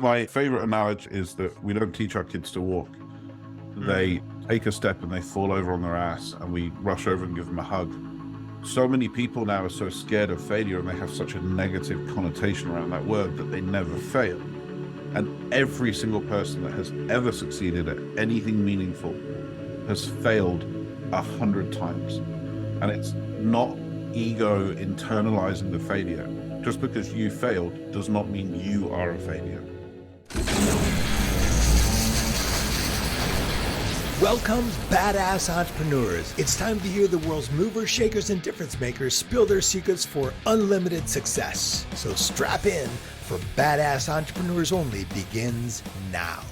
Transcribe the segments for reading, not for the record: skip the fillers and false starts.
My favorite analogy is that we don't teach our kids to walk. They take a step and they fall over on their ass, and we rush over and give them a hug. So many people now are so scared of failure, and they have such a negative connotation around that word that they never fail. And every single person that has ever succeeded at anything meaningful has failed 100 times. And it's not ego internalizing the failure. Just because you failed does not mean you are a failure. Welcome, badass entrepreneurs. It's time to hear the world's movers, shakers, and difference makers spill their secrets for unlimited success. So strap in, for Badass Entrepreneurs Only begins now.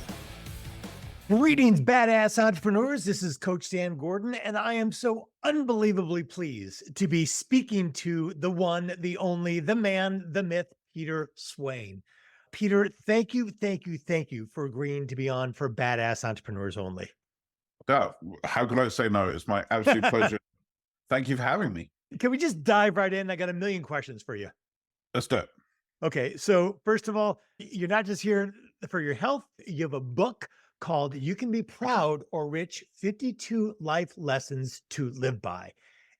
Greetings, badass entrepreneurs. This is Coach Dan Gordon, and I am so unbelievably pleased to be speaking to the one, the only, the man, the myth, Peter Swain. Peter, thank you for agreeing to be on for Badass Entrepreneurs Only. Oh, how could I say no? It's my absolute pleasure. Thank you for having me. Can we just dive right in? I got a million questions for you. Let's do it. Okay, so first of all, you're not just here for your health. You have a book called You Can Be Proud or Rich, 52 Life Lessons to Live By.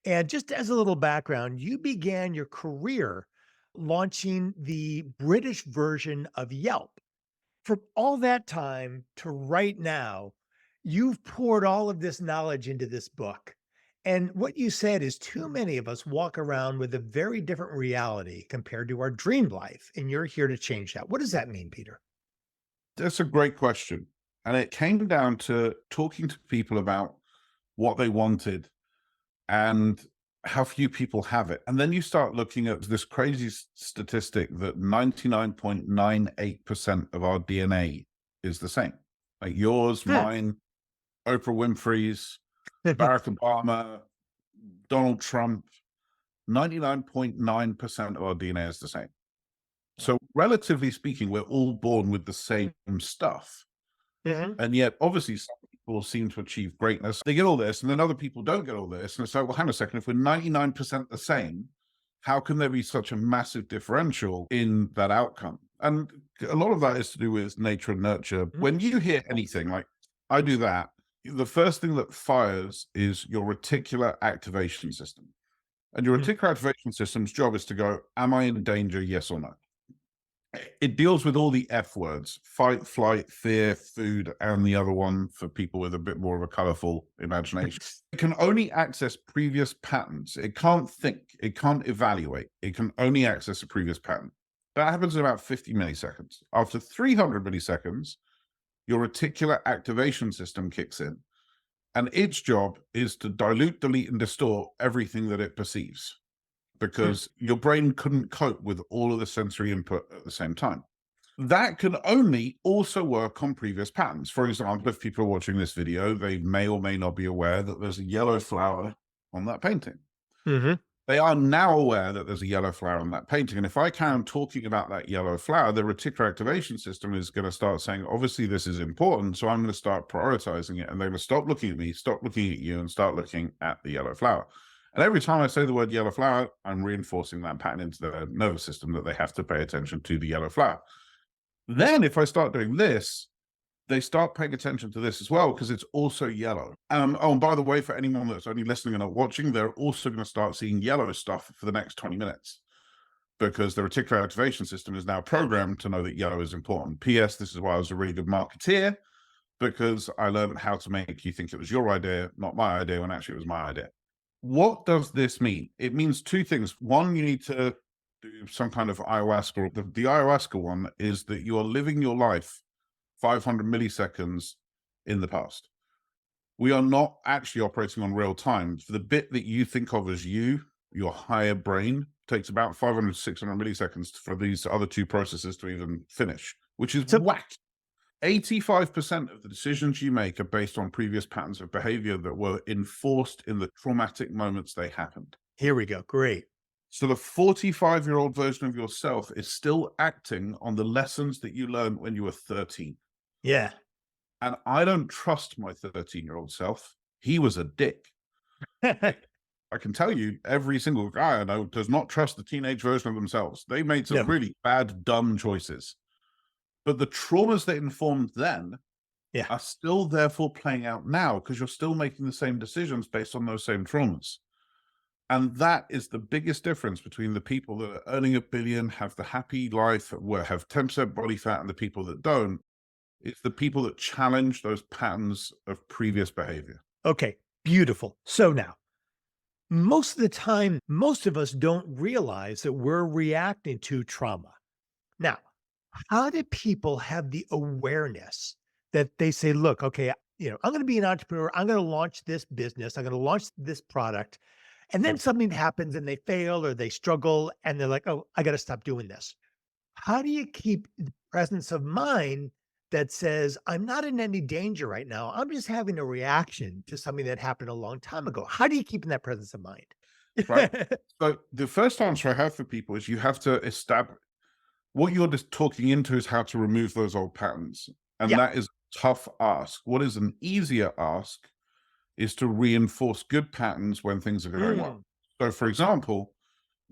And just as a little background, you began your career launching the British version of Yelp. From all that time to right now, you've poured all of this knowledge into this book. And what you said is too many of us walk around with a very different reality compared to our dream life. And you're here to change that. What does that mean, Peter? That's a great question. And it came down to talking to people about what they wanted and how few people have it. And then you start looking at this crazy statistic that 99.98% of our DNA is the same. Like yours, mine, Oprah Winfrey's, Barack Obama, Donald Trump, 99.9% of our DNA is the same. So relatively speaking, we're all born with the same stuff. And yet, obviously, some people seem to achieve greatness. They get all this, and then other people don't get all this. And it's like, well, hang on a second, if we're 99% the same, how can there be such a massive differential in that outcome? And a lot of that is to do with nature and nurture. When you hear anything, like I do that, the first thing that fires is your reticular activation system. And your reticular activation system's job is to go, am I in danger, yes or no? It deals with all the F words: fight, flight, fear, food, and the other one for people with a bit more of a colorful imagination. It can only access previous patterns. It can't think. It can't evaluate. It can only access a previous pattern. That happens in about 50 milliseconds. After 300 milliseconds, your reticular activation system kicks in, and its job is to dilute, delete, and distort everything that it perceives, because your brain couldn't cope with all of the sensory input at the same time. That can only also work on previous patterns. For example, if people are watching this video, they may or may not be aware that there's a yellow flower on that painting. They are now aware that there's a yellow flower on that painting. And if I carry on talking about that yellow flower, the reticular activation system is going to start saying, obviously, this is important, so I'm going to start prioritizing it. And they're going to stop looking at me, stop looking at you, and start looking at the yellow flower. And every time I say the word yellow flower, I'm reinforcing that pattern into their nervous system that they have to pay attention to the yellow flower. Then if I start doing this, they start paying attention to this as well, because it's also yellow. Oh, and by the way, for anyone that's only listening and not watching, they're also going to start seeing yellow stuff for the next 20 minutes, because the reticular activation system is now programmed to know that yellow is important. P.S. This is why I was a really good marketeer, because I learned how to make you think it was your idea, not my idea, when actually it was my idea. What does this mean? It means two things. One, you need to do some kind of ayahuasca. The ayahuasca one is that you are living your life 500 milliseconds in the past. We are not actually operating on real time. For the bit that you think of as you, your higher brain, takes about 500 to 600 milliseconds for these other two processes to even finish, which is whack. 85% of the decisions you make are based on previous patterns of behavior that were enforced in the traumatic moments they happened. Here we go. Great. So the 45-year-old version of yourself is still acting on the lessons that you learned when you were 13. Yeah. And I don't trust my 13-year-old self. He was a dick. I can tell you, every single guy I know does not trust the teenage version of themselves. They made some really bad, dumb choices. But the traumas that informed then Yeah. are still therefore playing out now because you're still making the same decisions based on those same traumas. And that is the biggest difference between the people that are earning $1 billion, have the happy life, have 10% body fat, and the people that don't. It's the people that challenge those patterns of previous behavior. Okay. Beautiful. So now, most of the time, most of us don't realize that we're reacting to trauma. Now, how do people have the awareness that they say, look, okay, I'm going to be an entrepreneur. I'm going to launch this business. I'm going to launch this product. And then something happens and they fail or they struggle and they're like, oh, I got to stop doing this. How do you keep the presence of mind that says, I'm not in any danger right now? I'm just having a reaction to something that happened a long time ago. How do you keep in that presence of mind? Right. So the first answer I have for people is you have to establish what you're just talking into is how to remove those old patterns. And Yeah. that is a tough ask. What is an easier ask is to reinforce good patterns when things are going well. Mm, So, for example,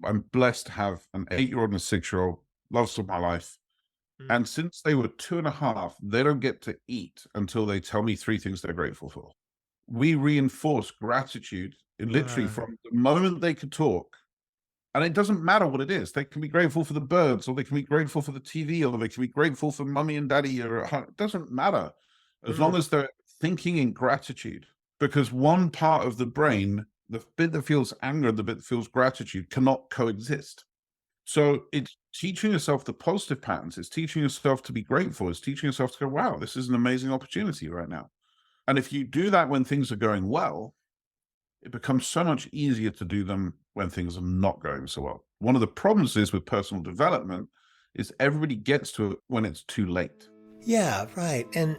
I'm blessed to have an 8-year-old and a 6-year-old, loves of my life. mm. And since they were 2.5, they don't get to eat until they tell me 3 things they're grateful for. We reinforce gratitude literally Uh, from the moment they could talk. And it doesn't matter what it is. They can be grateful for the birds, or they can be grateful for the TV, or they can be grateful for mommy and daddy, or it doesn't matter as long mm, as they're thinking in gratitude. Because one part of the brain, the bit that feels anger, the bit that feels gratitude, cannot coexist. So it's teaching yourself the positive patterns. It's teaching yourself to be grateful. It's teaching yourself to go, wow, this is an amazing opportunity right now. And if you do that when things are going well, it becomes so much easier to do them when things are not going so well. One of the problems is with personal development is everybody gets to it when it's too late. Yeah, right. And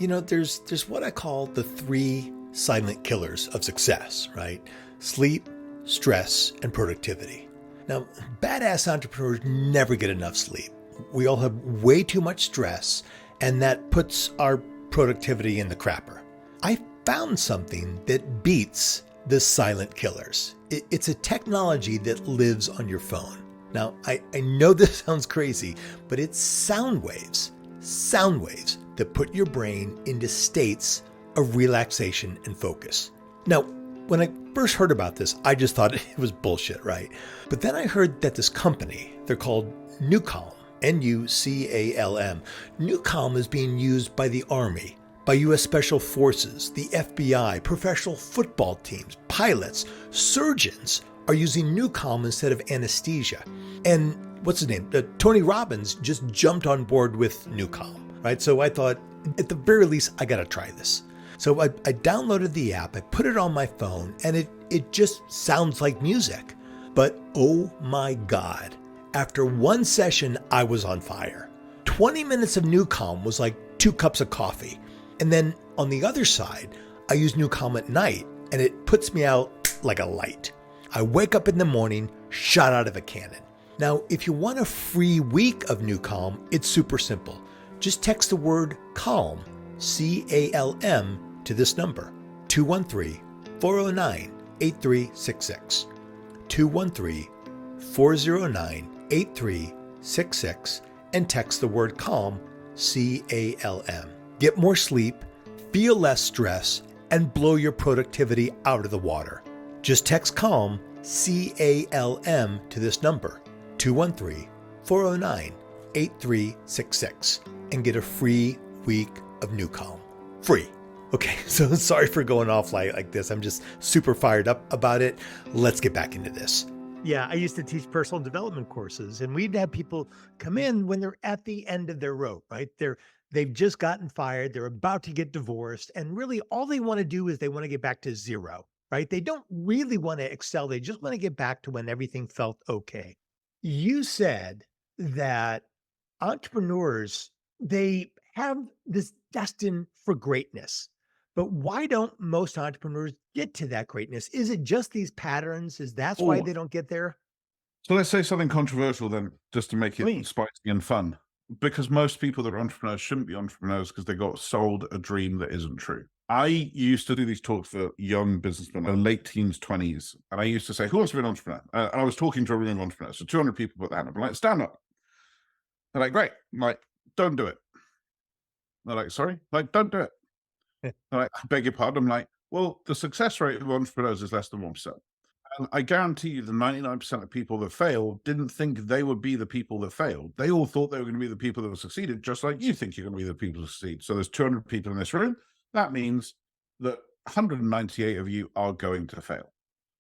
there's what I call the 3 silent killers of success, right? Sleep, stress, and productivity. Now, badass entrepreneurs never get enough sleep. We all have way too much stress, and that puts our productivity in the crapper. I found something that beats the silent killers. It's a technology that lives on your phone. Now, I know this sounds crazy, but it's sound waves that put your brain into states of relaxation and focus. Now, when I first heard about this, I just thought it was bullshit, right? But then I heard that this company, they're called Nucalm, Nucalm. Nucalm is being used by the Army, by U.S. Special Forces, the FBI, professional football teams, pilots, surgeons are using Nucalm instead of anesthesia. And what's his name? Tony Robbins just jumped on board with Nucalm, right? So I thought, at the very least, I got to try this. So I downloaded the app, I put it on my phone, and it just sounds like music. But oh my God, after one session, I was on fire. 20 minutes of Nucalm was like 2 cups of coffee. And then on the other side, I use Nucalm at night, and it puts me out like a light. I wake up in the morning, shot out of a cannon. Now, if you want a free week of Nucalm, it's super simple. Just text the word CALM, CALM, to this number, 213-409-8366. 213-409-8366, and text the word CALM, CALM. Get more sleep, feel less stress, and blow your productivity out of the water. Just text CALM, CALM, to this number, 213-409-8366, and get a free week of Nucalm. Free. Okay, so sorry for going off like this. I'm just super fired up about it. Let's get back into this. Yeah, I used to teach personal development courses, and we'd have people come in when they're at the end of their rope, right? They've just gotten fired, they're about to get divorced, and really all they want to do is they want to get back to zero, right? They don't really want to excel. They just want to get back to when everything felt okay. You said that entrepreneurs, they have this destined for greatness. But why don't most entrepreneurs get to that greatness? Is it just these patterns? Is that why they don't get there? So let's say something controversial then, just to make it Please. spicy and fun. Because most people that are entrepreneurs shouldn't be entrepreneurs because they got sold a dream that isn't true. I used to do these talks for young businessmen, late teens, 20s. And I used to say, who wants to be an entrepreneur? And I was talking to a room of entrepreneurs. So 200 people put their hand up. I'm like, stand up. They're like, great. I'm like, don't do it. They're like, sorry? Like, don't do it. They're like, I beg your pardon. I'm like, well, the success rate of entrepreneurs is less than 1%. And I guarantee you the 99% of people that failed didn't think they would be the people that failed. They all thought they were going to be the people that would succeeded, just like you think you're going to be the people that succeed. So there's 200 people in this room. That means that 198 of you are going to fail.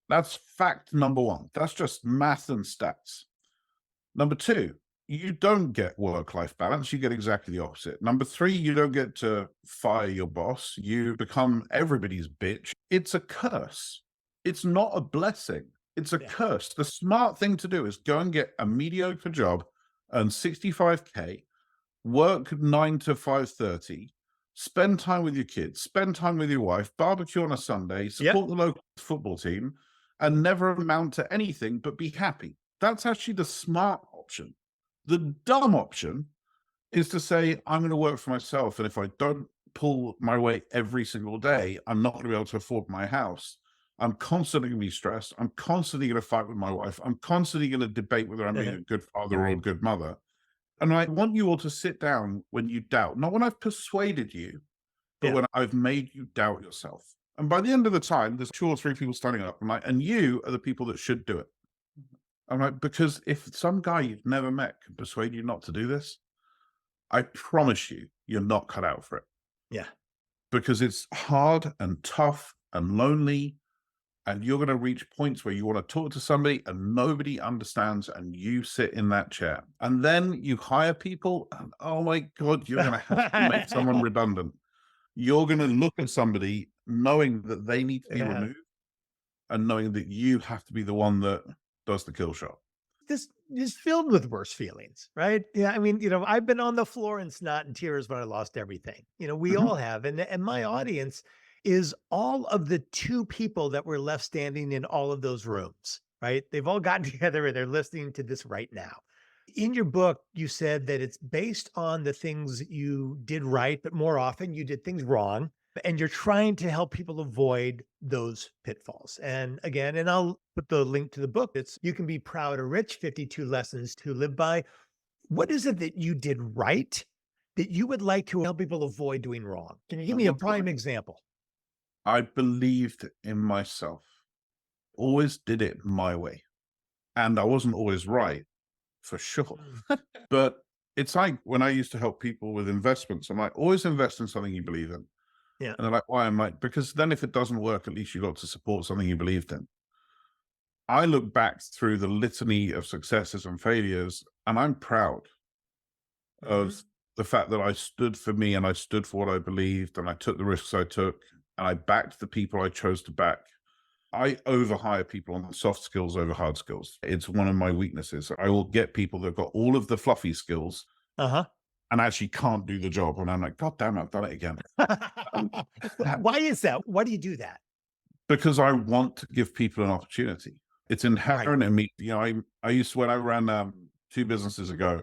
That's fact number one. That's just math and stats. Number two, you don't get work-life balance. You get exactly the opposite. Number three, you don't get to fire your boss. You become everybody's bitch. It's a curse. It's not a blessing. It's a curse. The smart thing to do is go and get a mediocre job, earn 65K, work 9 to 5:30, spend time with your kids, spend time with your wife, barbecue on a Sunday, support the local football team, and never amount to anything but be happy. That's actually the smart option. The dumb option is to say, I'm going to work for myself. And if I don't pull my weight every single day, I'm not going to be able to afford my house. I'm constantly going to be stressed. I'm constantly going to fight with my wife. I'm constantly going to debate whether I'm being a good father or a good mother. And I want you all to sit down when you doubt, not when I've persuaded you, but when I've made you doubt yourself. And by the end of the time, there's 2 or 3 people standing up. I'm like, and you are the people that should do it. I'm like, because if some guy you've never met can persuade you not to do this, I promise you, you're not cut out for it. Yeah. Because it's hard and tough and lonely. And you're going to reach points where you want to talk to somebody and nobody understands, and you sit in that chair. And then you hire people, and oh my God, you're going to have to make someone redundant. You're going to look at somebody knowing that they need to be removed and knowing that you have to be the one that does the kill shot. This is filled with worse feelings, right? Yeah. I mean, I've been on the floor in snot and tears when I lost everything. We all have. And my audience is all of the 2 people that were left standing in all of those rooms, right? They've all gotten together and they're listening to this right now. In your book, you said that it's based on the things you did right, but more often you did things wrong. And you're trying to help people avoid those pitfalls. And again, and I'll put the link to the book. It's You Can Be Proud or Rich, 52 Lessons to Live By. What is it that you did right that you would like to help people avoid doing wrong? Can you give me a prime example? I believed in myself, always did it my way. And I wasn't always right, for sure. But it's like when I used to help people with investments, I'm like, always invest in something you believe in. Yeah. And they're like, why? I'm like, because then if it doesn't work, at least you got to support something you believed in. I look back through the litany of successes and failures, and I'm proud of the fact that I stood for me and I stood for what I believed, and I took the risks I took, and I backed the people I chose to back. I overhire people on soft skills over hard skills. It's one of my weaknesses. I will get people that got all of the fluffy skills and actually can't do the job. And I'm like, God damn, I've done it again. Why is that? Why do you do that? Because I want to give people an opportunity. It's inherent in me. I used to, when I ran 2 businesses ago,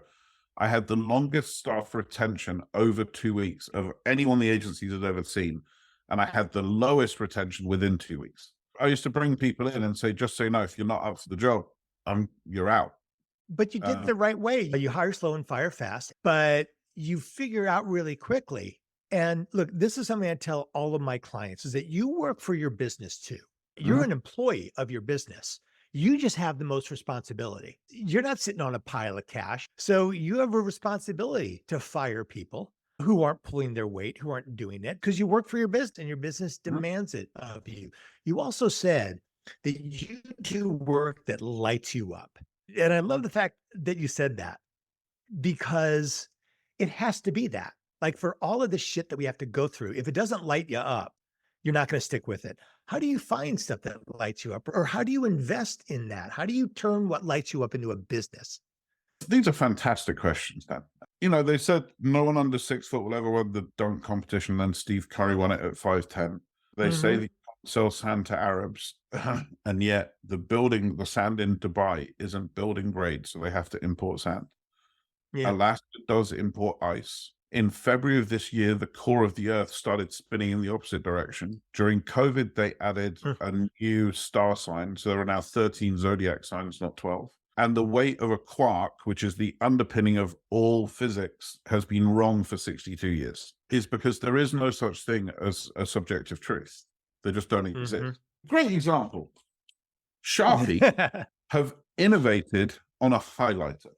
I had the longest staff retention over 2 weeks of anyone the agencies had ever seen. And I had the lowest retention within 2 weeks. I used to bring people in and say, just so you know, if you're not up for the job, you're out. But you did it the right way. You hire slow and fire fast, but you figure out really quickly. And look, this is something I tell all of my clients is that you work for your business too. You're an employee of your business. You just have the most responsibility. You're not sitting on a pile of cash. So you have a responsibility to fire people who aren't pulling their weight, who aren't doing it, because you work for your business and your business demands it of you. You also said that you do work that lights you up. And I love the fact that you said that, because it has to be that. Like, for all of the shit that we have to go through, if it doesn't light you up, you're not going to stick with it. How do you find stuff that lights you up? Or how do you invest in that? How do you turn what lights you up into a business? These are fantastic questions, Dan. They said no one under 6 foot will ever win the dunk competition. Then Steve Curry won it at 5'10". They say that you can't sell sand to Arabs, and yet the sand in Dubai isn't building grade, so they have to import sand. Alaska does import ice. In February of this year, the core of the Earth started spinning in the opposite direction. During COVID, they added a new star sign, so there are now 13 zodiac signs, not 12. And the weight of a quark, which is the underpinning of all physics, has been wrong for 62 years, is because there is no such thing as a subjective truth. They just don't exist. Great example. Sharpie have innovated on a highlighter.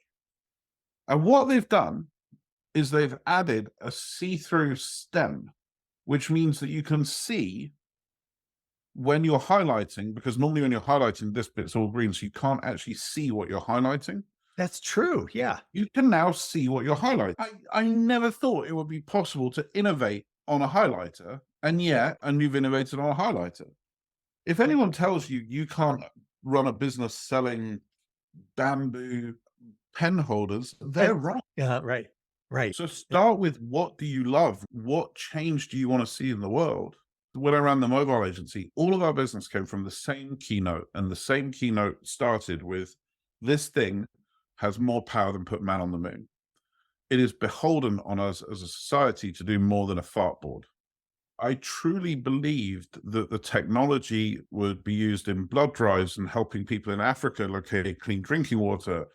And what they've done is they've added a see-through stem, which means that you can see when you're highlighting, because normally when you're highlighting, this bit's all green, so you can't actually see what you're highlighting. That's true. Yeah. You can now see what you're highlighting. I never thought it would be possible to innovate on a highlighter, and you've innovated on a highlighter. If anyone tells you you can't run a business selling bamboo pen holders, they're wrong. Yeah, right. Right. So start with, what do you love? What change do you want to see in the world? When I ran the mobile agency, all of our business came from the same keynote, and the same keynote started with, this thing has more power than put man on the moon. It is beholden on us as a society to do more than a fart board. I truly believed that the technology would be used in blood drives and helping people in Africa locate clean drinking water,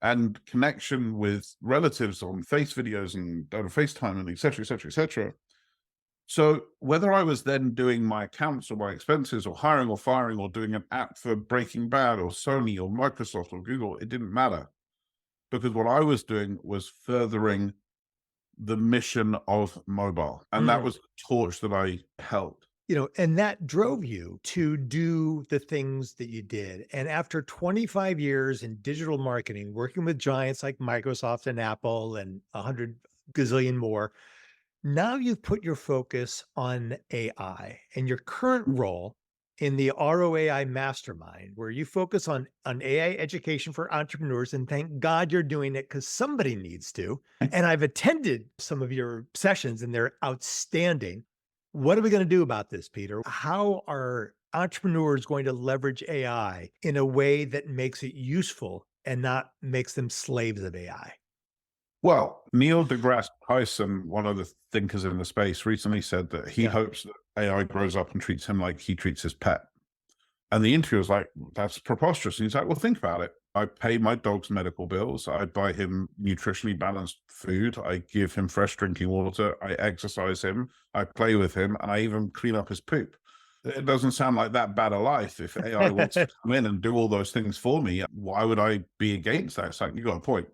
and connection with relatives on face videos and on FaceTime and et cetera, et cetera, et cetera. So whether I was then doing my accounts or my expenses or hiring or firing or doing an app for Breaking Bad or Sony or Microsoft or Google, it didn't matter, because what I was doing was furthering the mission of mobile. And that was the torch that I held. And that drove you to do the things that you did. And after 25 years in digital marketing, working with giants like Microsoft and Apple and 100 gazillion more, now you've put your focus on AI, and your current role in the ROI Mastermind, where you focus on AI education for entrepreneurs. And thank God you're doing it, because somebody needs to. And I've attended some of your sessions and they're outstanding. What are we going to do about this, Peter? How are entrepreneurs going to leverage AI in a way that makes it useful and not makes them slaves of AI? Well, Neil deGrasse Tyson, one of the thinkers in the space, recently said that he hopes that AI grows up and treats him like he treats his pet. And the interviewer was like, that's preposterous. And he's like, well, think about it. I pay my dog's medical bills. I buy him nutritionally balanced food. I give him fresh drinking water. I exercise him. I play with him. And I even clean up his poop. It doesn't sound like that bad a life. If AI wants to come in and do all those things for me, why would I be against that? It's like, you got a point.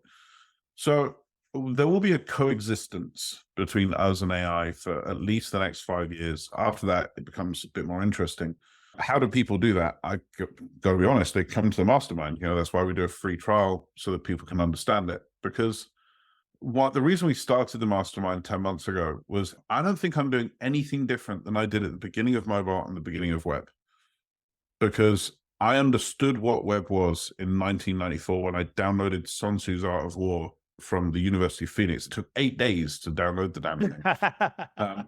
So there will be a coexistence between us and AI for at least the next 5 years. After that, it becomes a bit more interesting. How do people do that? I got to be honest, they come to the mastermind. That's why we do a free trial, so that people can understand it. Because the reason we started the mastermind 10 months ago was, I don't think I'm doing anything different than I did at the beginning of mobile and the beginning of web. Because I understood what web was in 1994 when I downloaded Sun Tzu's Art of War from the University of Phoenix. It took 8 days to download the damn thing.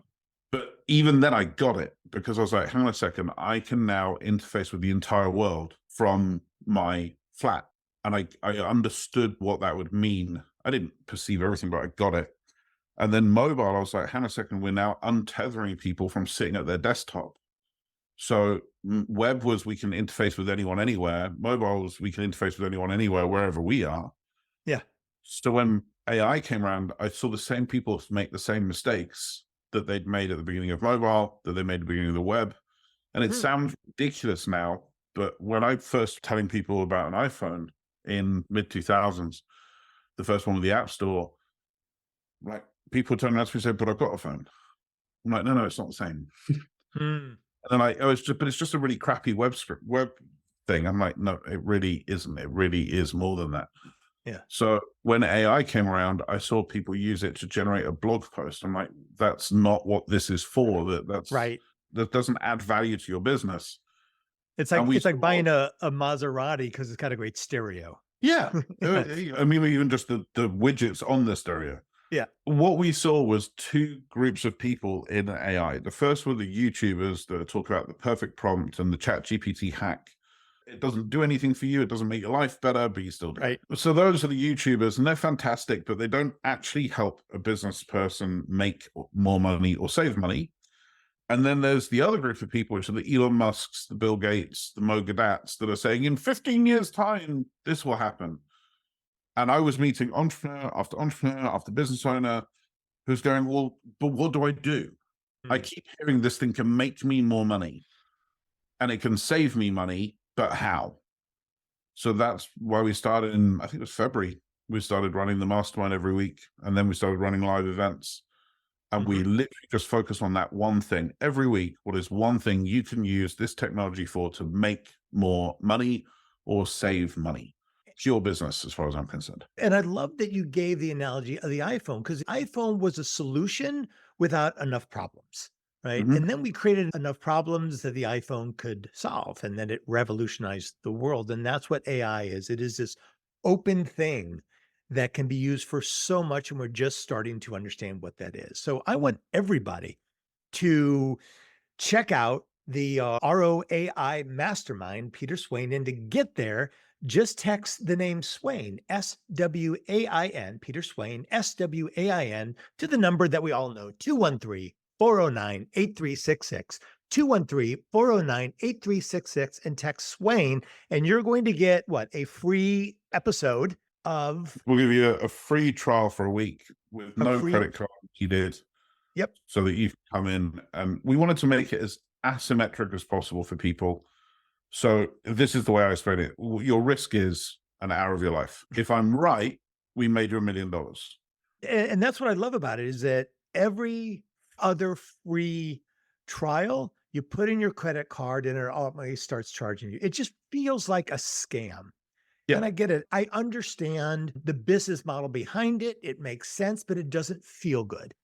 But even then I got it, because I was like, hang on a second, I can now interface with the entire world from my flat. And I understood what that would mean. I didn't perceive everything, but I got it. And then mobile, I was like, hang on a second, we're now untethering people from sitting at their desktop. So web was, we can interface with anyone anywhere. Mobile was, we can interface with anyone anywhere, wherever we are. Yeah. So when AI came around, I saw the same people make the same mistakes that they'd made at the beginning of mobile, that they made at the beginning of the web. And it sounds ridiculous now, but when I first telling people about an iPhone in mid-2000s, the first one with the App Store, like, people turn around to me and say, but I've got a phone. I'm like, no, it's not the same. And then it's just a really crappy web thing. I'm like, no, it really isn't. It really is more than that. Yeah. So when AI came around, I saw people use it to generate a blog post. I'm like, that's not what this is for. That's right. That doesn't add value to your business. It's like buying a Maserati because it's got a great stereo. Yeah. I mean, even just the widgets on the stereo. Yeah. What we saw was two groups of people in AI. The first were the YouTubers that talk about the perfect prompt and the ChatGPT hack. It doesn't do anything for you. It doesn't make your life better, but you still do. Right. So those are the YouTubers, and they're fantastic, but they don't actually help a business person make more money or save money. And then there's the other group of people, which are the Elon Musks, the Bill Gates, the Mo Gaddats, that are saying in 15 years' time, this will happen. And I was meeting entrepreneur after business owner who's going, well, but what do I do? I keep hearing this thing can make me more money and it can save me money, but how? So that's why we started in, I think it was February, we started running the mastermind every week. And then we started running live events. And we literally just focus on that one thing every week. What is one thing you can use this technology for to make more money or save money? It's your business as far as I'm concerned. And I love that you gave the analogy of the iPhone, because the iPhone was a solution without enough problems, right? And then we created enough problems that the iPhone could solve, and then it revolutionized the world. And that's what AI is. It is this open thing that can be used for so much, and we're just starting to understand what that is. So I want everybody to check out the ROI Mastermind, Peter Swain, and to get there, just text the name Swain, S-W-A-I-N, Peter Swain, S-W-A-I-N, to the number that we all know, 213-409-8366, 213-409-8366, and text Swain, and you're going to get what? A free episode of... We'll give you a free trial for a week with no credit card. You did. Yep. So that you can come in, and we wanted to make it as asymmetric as possible for people. So this is the way I explain it. Your risk is an hour of your life. If I'm right, we made you $1 million. And that's what I love about it, is that every other free trial, you put in your credit card and it automatically starts charging you. It just feels like a scam. Yeah. And I get it. I understand the business model behind it. It makes sense, but it doesn't feel good.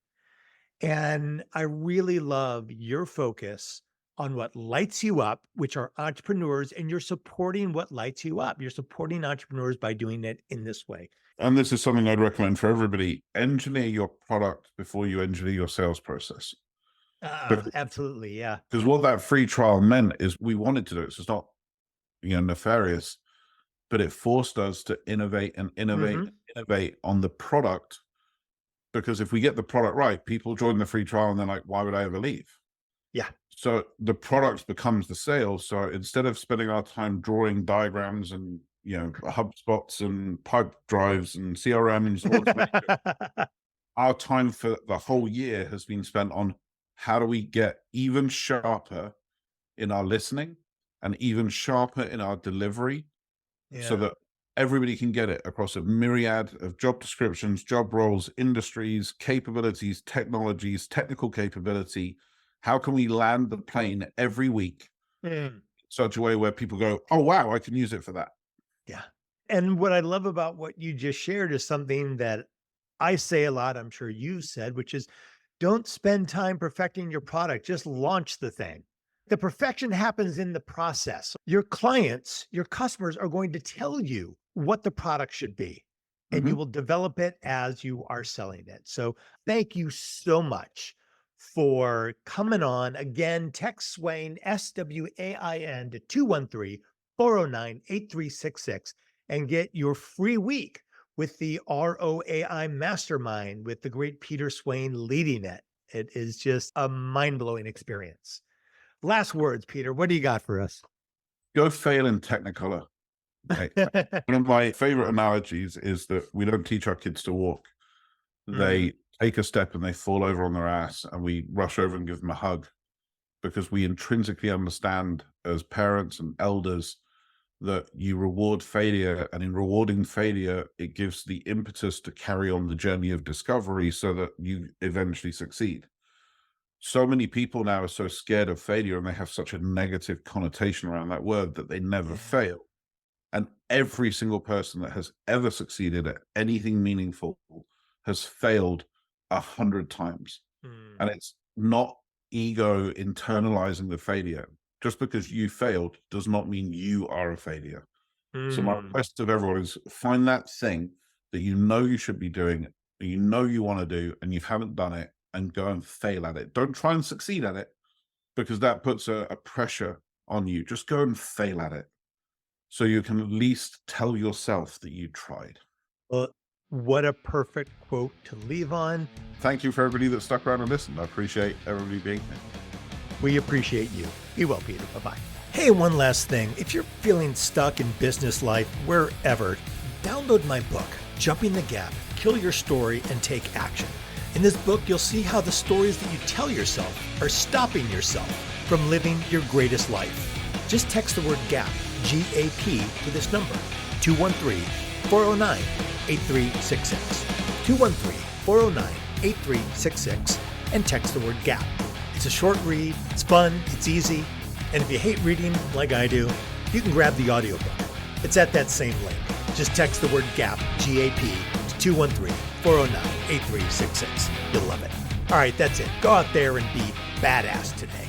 And I really love your focus on what lights you up, which are entrepreneurs, and you're supporting what lights you up. You're supporting entrepreneurs by doing it in this way. And this is something I'd recommend for everybody. Engineer your product before you engineer your sales process. Absolutely. Yeah. Because what that free trial meant is we wanted to do it. So it's not, nefarious, but it forced us to innovate and innovate and innovate on the product. Because if we get the product right, people join the free trial and they're like, why would I ever leave? Yeah. So the product becomes the sales. So instead of spending our time drawing diagrams and, HubSpots and pipe drives and CRMs, our time for the whole year has been spent on how do we get even sharper in our listening and even sharper in our delivery, so that everybody can get it across a myriad of job descriptions, job roles, industries, capabilities, technologies, technical capability. How can we land the plane every week in such a way where people go, oh, wow, I can use it for that? Yeah. And what I love about what you just shared is something that I say a lot, I'm sure you've said, which is don't spend time perfecting your product, just launch the thing. The perfection happens in the process. Your clients, your customers are going to tell you what the product should be, and you will develop it as you are selling it. So thank you so much for coming on. Again, text Swain, S-W-A-I-N, to 213-409-8366 and get your free week with the ROI Mastermind with the great Peter Swain leading it. It is just a mind-blowing experience. Last words, Peter, what do you got for us? Go fail in Technicolor. Okay. One of my favorite analogies is that we don't teach our kids to walk. They take a step and they fall over on their ass, and we rush over and give them a hug, because we intrinsically understand as parents and elders that you reward failure, and in rewarding failure, it gives the impetus to carry on the journey of discovery so that you eventually succeed. So many people now are so scared of failure, and they have such a negative connotation around that word that they never fail. And every single person that has ever succeeded at anything meaningful has failed 100 times. And it's not ego internalizing the failure. Just because you failed does not mean you are a failure. So my request of everyone is find that thing that you should be doing, that you want to do, and you haven't done it, and go and fail at it. Don't try and succeed at it, because that puts a pressure on you. Just go and fail at it, so you can at least tell yourself that you tried. Well, what a perfect quote to leave on. Thank you for everybody that stuck around and listened. I appreciate everybody being here. We appreciate you. Be well, Peter. Bye-bye. Hey, one last thing. If you're feeling stuck in business life, wherever, download my book, Jumping the Gap, Kill Your Story and Take Action. In this book, you'll see how the stories that you tell yourself are stopping yourself from living your greatest life. Just text the word GAP, G-A-P, to this number, 213-409-8366. 213-409-8366, and text the word GAP. It's a short read, it's fun, it's easy, and if you hate reading like I do, you can grab the audiobook. It's at that same link. Just text the word GAP, G-A-P, to 213-409-8366. You'll love it. All right, that's it. Go out there and be badass today.